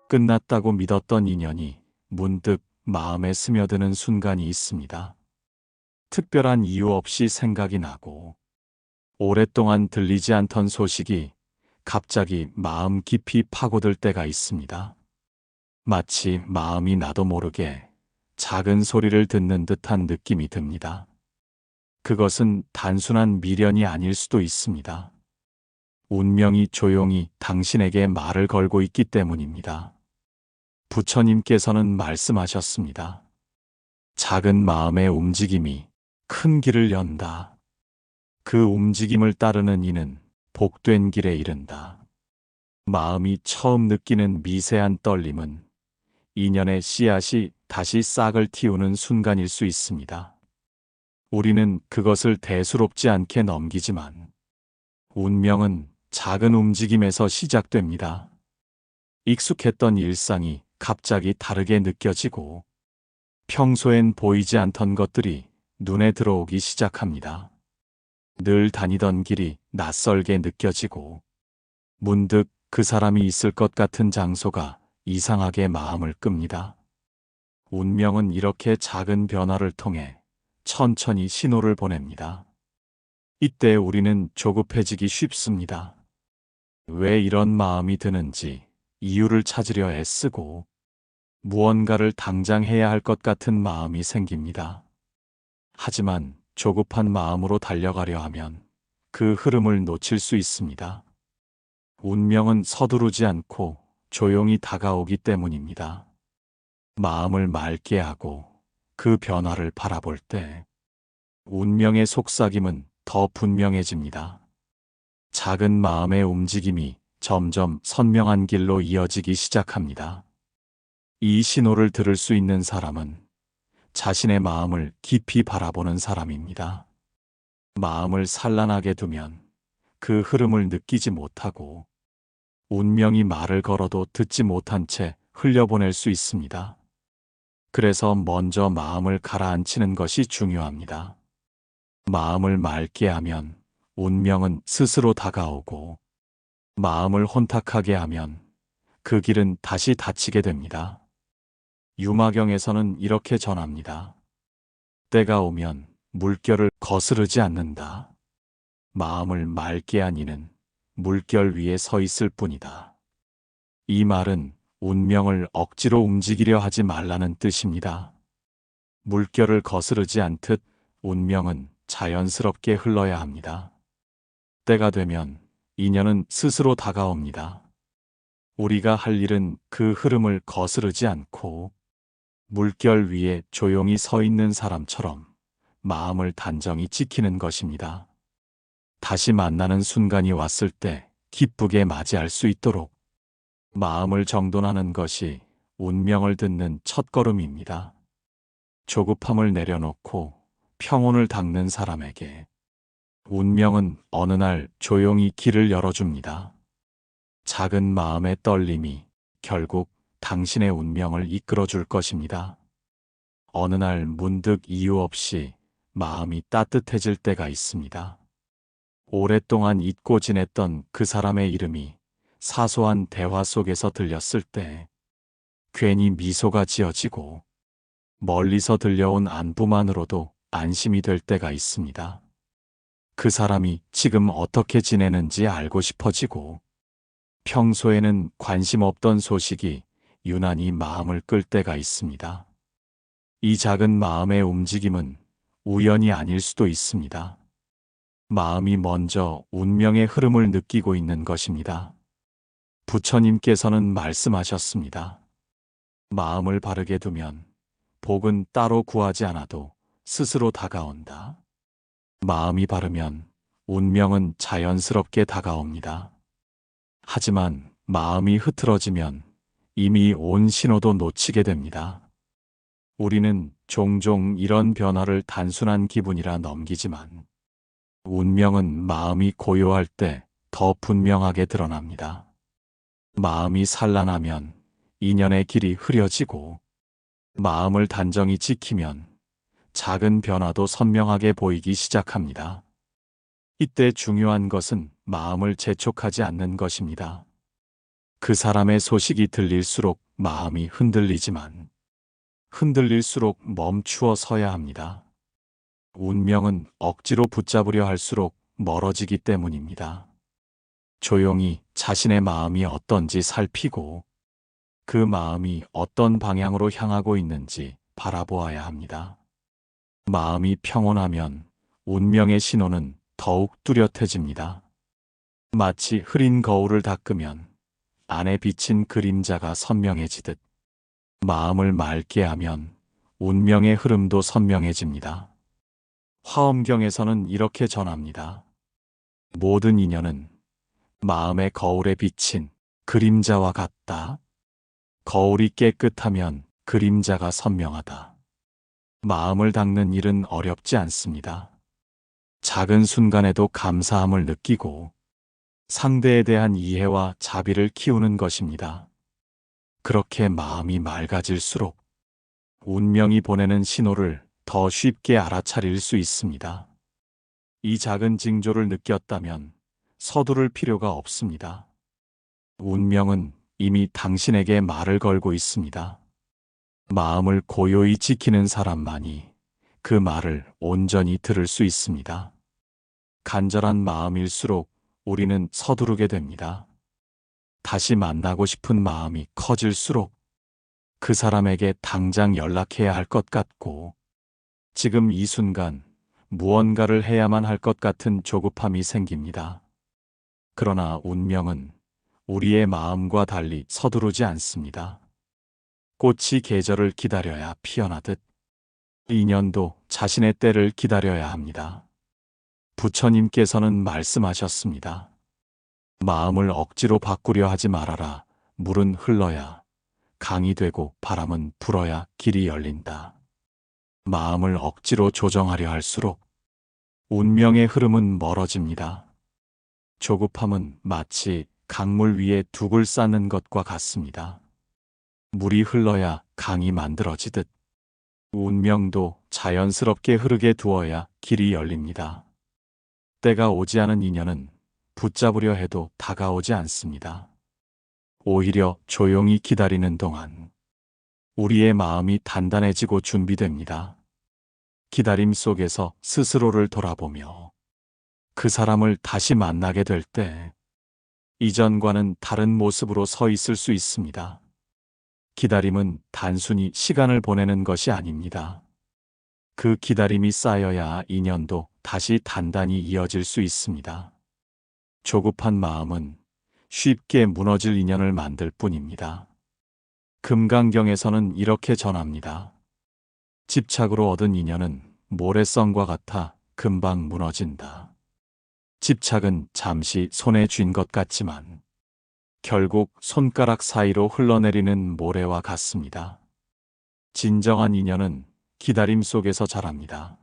끝났다고 믿었던 인연이 문득 마음에 스며드는 순간이 있습니다. 특별한 이유 없이 생각이 나고 오랫동안 들리지 않던 소식이 갑자기 마음 깊이 파고들 때가 있습니다. 마치 마음이 나도 모르게 작은 소리를 듣는 듯한 느낌이 듭니다. 그것은 단순한 미련이 아닐 수도 있습니다. 운명이 조용히 당신에게 말을 걸고 있기 때문입니다. 부처님께서는 말씀하셨습니다. 작은 마음의 움직임이 큰 길을 연다. 그 움직임을 따르는 이는 복된 길에 이른다. 마음이 처음 느끼는 미세한 떨림은 인연의 씨앗이 다시 싹을 틔우는 순간일 수 있습니다. 우리는 그것을 대수롭지 않게 넘기지만 운명은 작은 움직임에서 시작됩니다. 익숙했던 일상이 갑자기 다르게 느껴지고 평소엔 보이지 않던 것들이 눈에 들어오기 시작합니다. 늘 다니던 길이 낯설게 느껴지고 문득 그 사람이 있을 것 같은 장소가 이상하게 마음을 끕니다. 운명은 이렇게 작은 변화를 통해 천천히 신호를 보냅니다. 이때 우리는 조급해지기 쉽습니다. 왜 이런 마음이 드는지 이유를 찾으려 애쓰고 무언가를 당장 해야 할 것 같은 마음이 생깁니다. 하지만 조급한 마음으로 달려가려 하면 그 흐름을 놓칠 수 있습니다. 운명은 서두르지 않고 조용히 다가오기 때문입니다. 마음을 맑게 하고 그 변화를 바라볼 때 운명의 속삭임은 더 분명해집니다. 작은 마음의 움직임이 점점 선명한 길로 이어지기 시작합니다. 이 신호를 들을 수 있는 사람은 자신의 마음을 깊이 바라보는 사람입니다. 마음을 산란하게 두면 그 흐름을 느끼지 못하고 운명이 말을 걸어도 듣지 못한 채 흘려보낼 수 있습니다. 그래서 먼저 마음을 가라앉히는 것이 중요합니다. 마음을 맑게 하면 운명은 스스로 다가오고 마음을 혼탁하게 하면 그 길은 다시 닫히게 됩니다. 유마경에서는 이렇게 전합니다. 때가 오면 물결을 거스르지 않는다. 마음을 맑게 한 이는 물결 위에 서 있을 뿐이다. 이 말은 운명을 억지로 움직이려 하지 말라는 뜻입니다. 물결을 거스르지 않듯 운명은 자연스럽게 흘러야 합니다. 때가 되면 인연은 스스로 다가옵니다. 우리가 할 일은 그 흐름을 거스르지 않고 물결 위에 조용히 서 있는 사람처럼 마음을 단정히 지키는 것입니다. 다시 만나는 순간이 왔을 때 기쁘게 맞이할 수 있도록 마음을 정돈하는 것이 운명을 듣는 첫걸음입니다. 조급함을 내려놓고 평온을 닦는 사람에게 운명은 어느 날 조용히 길을 열어줍니다. 작은 마음의 떨림이 결국 당신의 운명을 이끌어줄 것입니다. 어느 날 문득 이유 없이 마음이 따뜻해질 때가 있습니다. 오랫동안 잊고 지냈던 그 사람의 이름이 사소한 대화 속에서 들렸을 때 괜히 미소가 지어지고 멀리서 들려온 안부만으로도 안심이 될 때가 있습니다. 그 사람이 지금 어떻게 지내는지 알고 싶어지고 평소에는 관심 없던 소식이 유난히 마음을 끌 때가 있습니다. 이 작은 마음의 움직임은 우연이 아닐 수도 있습니다. 마음이 먼저 운명의 흐름을 느끼고 있는 것입니다. 부처님께서는 말씀하셨습니다. 마음을 바르게 두면 복은 따로 구하지 않아도 스스로 다가온다. 마음이 바르면 운명은 자연스럽게 다가옵니다. 하지만 마음이 흐트러지면 이미 온 신호도 놓치게 됩니다. 우리는 종종 이런 변화를 단순한 기분이라 넘기지만 운명은 마음이 고요할 때 더 분명하게 드러납니다. 마음이 산란하면 인연의 길이 흐려지고 마음을 단정히 지키면 작은 변화도 선명하게 보이기 시작합니다. 이때 중요한 것은 마음을 재촉하지 않는 것입니다. 그 사람의 소식이 들릴수록 마음이 흔들리지만 흔들릴수록 멈추어 서야 합니다. 운명은 억지로 붙잡으려 할수록 멀어지기 때문입니다. 조용히 자신의 마음이 어떤지 살피고 그 마음이 어떤 방향으로 향하고 있는지 바라보아야 합니다. 마음이 평온하면 운명의 신호는 더욱 뚜렷해집니다. 마치 흐린 거울을 닦으면 안에 비친 그림자가 선명해지듯 마음을 맑게 하면 운명의 흐름도 선명해집니다. 화엄경에서는 이렇게 전합니다. 모든 인연은 마음의 거울에 비친 그림자와 같다. 거울이 깨끗하면 그림자가 선명하다. 마음을 닦는 일은 어렵지 않습니다. 작은 순간에도 감사함을 느끼고 상대에 대한 이해와 자비를 키우는 것입니다. 그렇게 마음이 맑아질수록 운명이 보내는 신호를 더 쉽게 알아차릴 수 있습니다. 이 작은 징조를 느꼈다면 서두를 필요가 없습니다. 운명은 이미 당신에게 말을 걸고 있습니다. 마음을 고요히 지키는 사람만이 그 말을 온전히 들을 수 있습니다. 간절한 마음일수록 우리는 서두르게 됩니다. 다시 만나고 싶은 마음이 커질수록 그 사람에게 당장 연락해야 할 것 같고 지금 이 순간 무언가를 해야만 할 것 같은 조급함이 생깁니다. 그러나 운명은 우리의 마음과 달리 서두르지 않습니다. 꽃이 계절을 기다려야 피어나듯 인연도 자신의 때를 기다려야 합니다. 부처님께서는 말씀하셨습니다. 마음을 억지로 바꾸려 하지 말아라. 물은 흘러야 강이 되고 바람은 불어야 길이 열린다. 마음을 억지로 조정하려 할수록 운명의 흐름은 멀어집니다. 조급함은 마치 강물 위에 둑을 쌓는 것과 같습니다. 물이 흘러야 강이 만들어지듯 운명도 자연스럽게 흐르게 두어야 길이 열립니다. 때가 오지 않은 인연은 붙잡으려 해도 다가오지 않습니다. 오히려 조용히 기다리는 동안 우리의 마음이 단단해지고 준비됩니다. 기다림 속에서 스스로를 돌아보며 그 사람을 다시 만나게 될 때 이전과는 다른 모습으로 서 있을 수 있습니다. 기다림은 단순히 시간을 보내는 것이 아닙니다. 그 기다림이 쌓여야 인연도 다시 단단히 이어질 수 있습니다. 조급한 마음은 쉽게 무너질 인연을 만들 뿐입니다. 금강경에서는 이렇게 전합니다. 집착으로 얻은 인연은 모래성과 같아 금방 무너진다. 집착은 잠시 손에 쥔 것 같지만 결국 손가락 사이로 흘러내리는 모래와 같습니다. 진정한 인연은 기다림 속에서 자랍니다.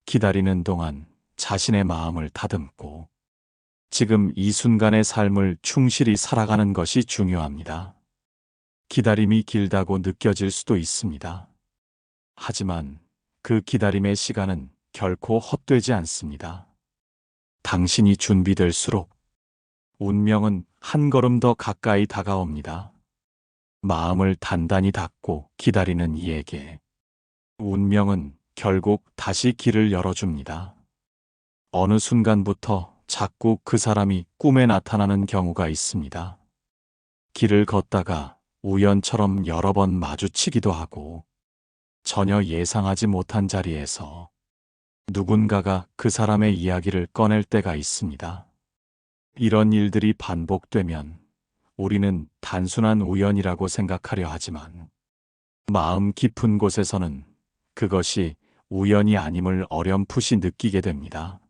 기다리는 동안 자신의 마음을 다듬고 지금 이 순간의 삶을 충실히 살아가는 것이 중요합니다. 기다림이 길다고 느껴질 수도 있습니다. 하지만 그 기다림의 시간은 결코 헛되지 않습니다. 당신이 준비될수록 운명은 한 걸음 더 가까이 다가옵니다. 마음을 단단히 닫고 기다리는 이에게 운명은 결국 다시 길을 열어줍니다. 어느 순간부터 자꾸 그 사람이 꿈에 나타나는 경우가 있습니다. 길을 걷다가 우연처럼 여러 번 마주치기도 하고 전혀 예상하지 못한 자리에서 누군가가 그 사람의 이야기를 꺼낼 때가 있습니다. 이런 일들이 반복되면 우리는 단순한 우연이라고 생각하려 하지만 마음 깊은 곳에서는 그것이 우연이 아님을 어렴풋이 느끼게 됩니다.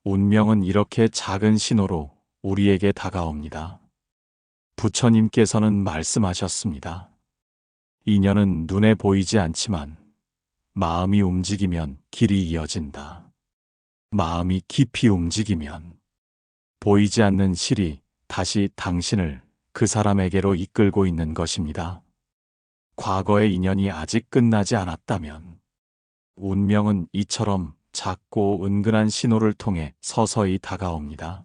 운명은 이렇게 작은 신호로 우리에게 다가옵니다. 부처님께서는 말씀하셨습니다. 인연은 눈에 보이지 않지만 마음이 움직이면 길이 이어진다. 마음이 깊이 움직이면 보이지 않는 실이 다시 당신을 그 사람에게로 이끌고 있는 것입니다. 과거의 인연이 아직 끝나지 않았다면 운명은 이처럼 작고 은근한 신호를 통해 서서히 다가옵니다.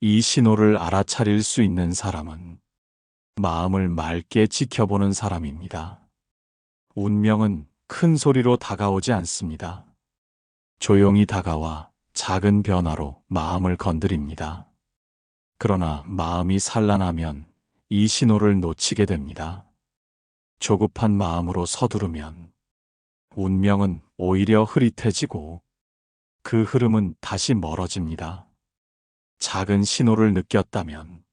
이 신호를 알아차릴 수 있는 사람은 마음을 맑게 지켜보는 사람입니다. 운명은 큰 소리로 다가오지 않습니다. 조용히 다가와 작은 변화로 마음을 건드립니다. 그러나 마음이 산란하면 이 신호를 놓치게 됩니다. 조급한 마음으로 서두르면 운명은 오히려 흐릿해지고 그 흐름은 다시 멀어집니다. 작은 신호를 느꼈다면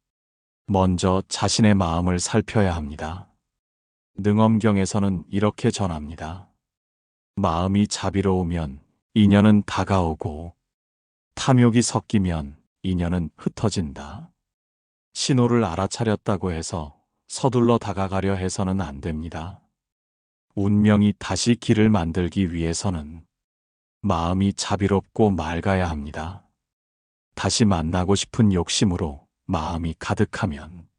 먼저 자신의 마음을 살펴야 합니다. 능엄경에서는 이렇게 전합니다. 마음이 자비로우면 인연은 다가오고 탐욕이 섞이면 인연은 흩어진다. 신호를 알아차렸다고 해서 서둘러 다가가려 해서는 안 됩니다. 운명이 다시 길을 만들기 위해서는 마음이 자비롭고 맑아야 합니다. 다시 만나고 싶은 욕심으로 마음이 가득하면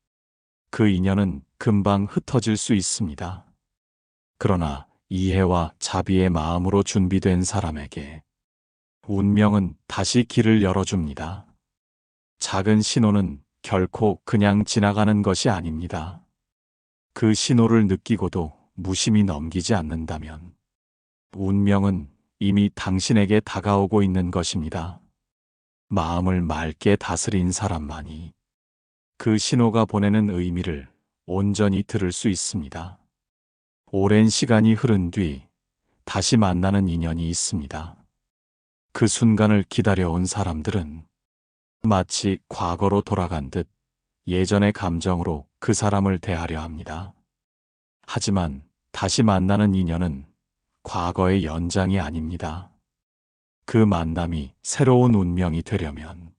그 인연은 금방 흩어질 수 있습니다. 그러나 이해와 자비의 마음으로 준비된 사람에게 운명은 다시 길을 열어줍니다. 작은 신호는 결코 그냥 지나가는 것이 아닙니다. 그 신호를 느끼고도 무심히 넘기지 않는다면 운명은 이미 당신에게 다가오고 있는 것입니다. 마음을 맑게 다스린 사람만이 그 신호가 보내는 의미를 온전히 들을 수 있습니다. 오랜 시간이 흐른 뒤 다시 만나는 인연이 있습니다. 그 순간을 기다려온 사람들은 마치 과거로 돌아간 듯 예전의 감정으로 그 사람을 대하려 합니다. 하지만 다시 만나는 인연은 과거의 연장이 아닙니다. 그 만남이 새로운 운명이 되려면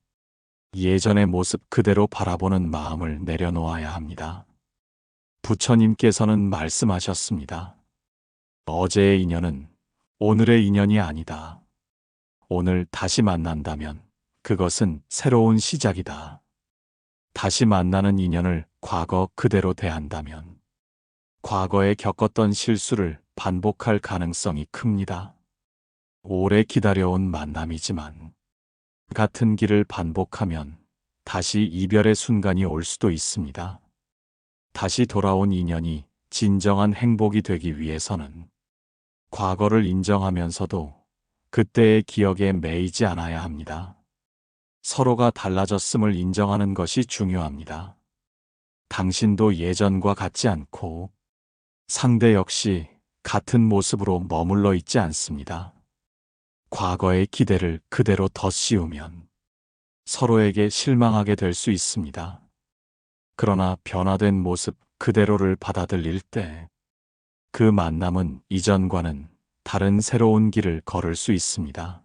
예전의 모습 그대로 바라보는 마음을 내려놓아야 합니다. 부처님께서는 말씀하셨습니다. 어제의 인연은 오늘의 인연이 아니다. 오늘 다시 만난다면 그것은 새로운 시작이다. 다시 만나는 인연을 과거 그대로 대한다면 과거에 겪었던 실수를 반복할 가능성이 큽니다. 오래 기다려온 만남이지만 같은 길을 반복하면 다시 이별의 순간이 올 수도 있습니다. 다시 돌아온 인연이 진정한 행복이 되기 위해서는 과거를 인정하면서도 그때의 기억에 매이지 않아야 합니다. 서로가 달라졌음을 인정하는 것이 중요합니다. 당신도 예전과 같지 않고 상대 역시 같은 모습으로 머물러 있지 않습니다. 과거의 기대를 그대로 덧씌우면 서로에게 실망하게 될 수 있습니다. 그러나 변화된 모습 그대로를 받아들일 때 그 만남은 이전과는 다른 새로운 길을 걸을 수 있습니다.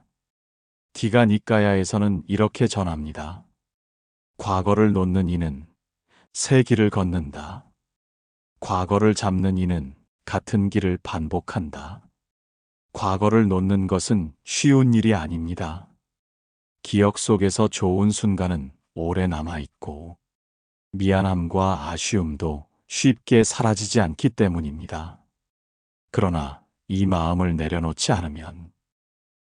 디가니까야에서는 이렇게 전합니다. 과거를 놓는 이는 새 길을 걷는다. 과거를 잡는 이는 같은 길을 반복한다. 과거를 놓는 것은 쉬운 일이 아닙니다. 기억 속에서 좋은 순간은 오래 남아있고 미안함과 아쉬움도 쉽게 사라지지 않기 때문입니다. 그러나 이 마음을 내려놓지 않으면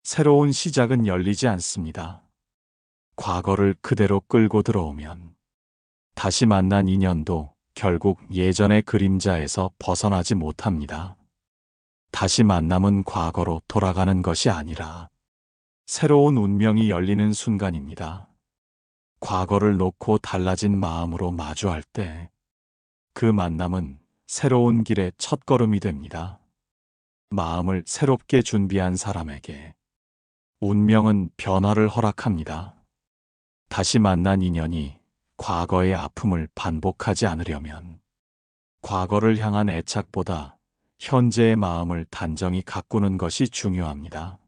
새로운 시작은 열리지 않습니다. 과거를 그대로 끌고 들어오면 다시 만난 인연도 결국 예전의 그림자에서 벗어나지 못합니다. 다시 만남은 과거로 돌아가는 것이 아니라 새로운 운명이 열리는 순간입니다. 과거를 놓고 달라진 마음으로 마주할 때 그 만남은 새로운 길의 첫걸음이 됩니다. 마음을 새롭게 준비한 사람에게 운명은 변화를 허락합니다. 다시 만난 인연이 과거의 아픔을 반복하지 않으려면 과거를 향한 애착보다 현재의 마음을 단정히 가꾸는 것이 중요합니다.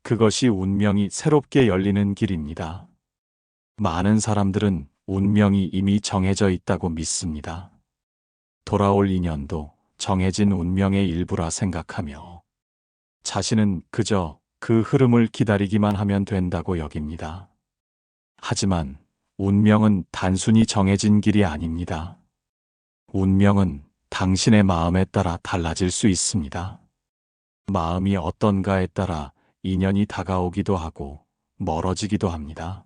그것이 운명이 새롭게 열리는 길입니다. 많은 사람들은 운명이 이미 정해져 있다고 믿습니다. 돌아올 인연도 정해진 운명의 일부라 생각하며 자신은 그저 그 흐름을 기다리기만 하면 된다고 여깁니다. 하지만 운명은 단순히 정해진 길이 아닙니다. 운명은 당신의 마음에 따라 달라질 수 있습니다. 마음이 어떤가에 따라 인연이 다가오기도 하고 멀어지기도 합니다.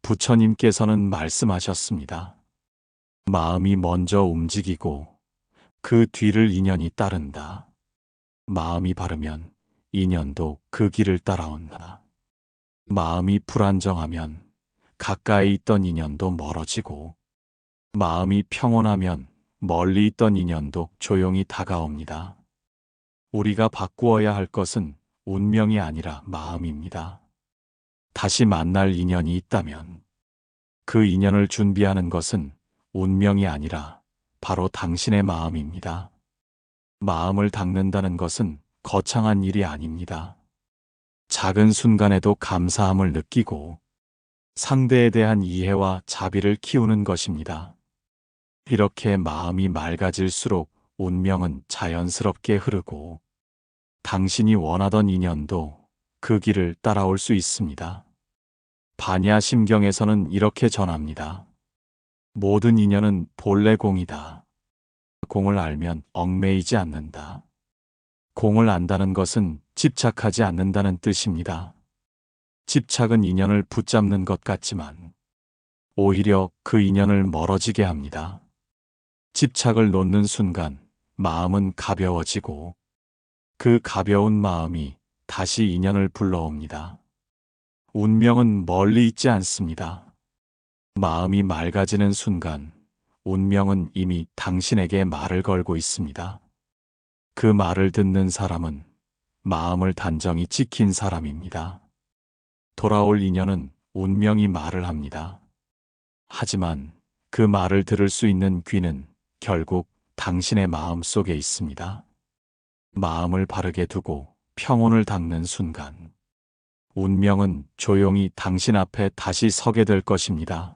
부처님께서는 말씀하셨습니다. 마음이 먼저 움직이고 그 뒤를 인연이 따른다. 마음이 바르면 인연도 그 길을 따라온다. 마음이 불안정하면 가까이 있던 인연도 멀어지고, 마음이 평온하면 멀리 있던 인연도 조용히 다가옵니다. 우리가 바꾸어야 할 것은 운명이 아니라 마음입니다. 다시 만날 인연이 있다면 그 인연을 준비하는 것은 운명이 아니라 바로 당신의 마음입니다. 마음을 닦는다는 것은 거창한 일이 아닙니다. 작은 순간에도 감사함을 느끼고 상대에 대한 이해와 자비를 키우는 것입니다. 이렇게 마음이 맑아질수록 운명은 자연스럽게 흐르고 당신이 원하던 인연도 그 길을 따라올 수 있습니다. 반야심경에서는 이렇게 전합니다. 모든 인연은 본래 공이다. 공을 알면 얽매이지 않는다. 공을 안다는 것은 집착하지 않는다는 뜻입니다. 집착은 인연을 붙잡는 것 같지만 오히려 그 인연을 멀어지게 합니다. 집착을 놓는 순간 마음은 가벼워지고 그 가벼운 마음이 다시 인연을 불러옵니다. 운명은 멀리 있지 않습니다. 마음이 맑아지는 순간 운명은 이미 당신에게 말을 걸고 있습니다. 그 말을 듣는 사람은 마음을 단정히 지킨 사람입니다. 돌아올 인연은 운명이 말을 합니다. 하지만 그 말을 들을 수 있는 귀는 결국 당신의 마음 속에 있습니다. 마음을 바르게 두고 평온을 닦는 순간 운명은 조용히 당신 앞에 다시 서게 될 것입니다.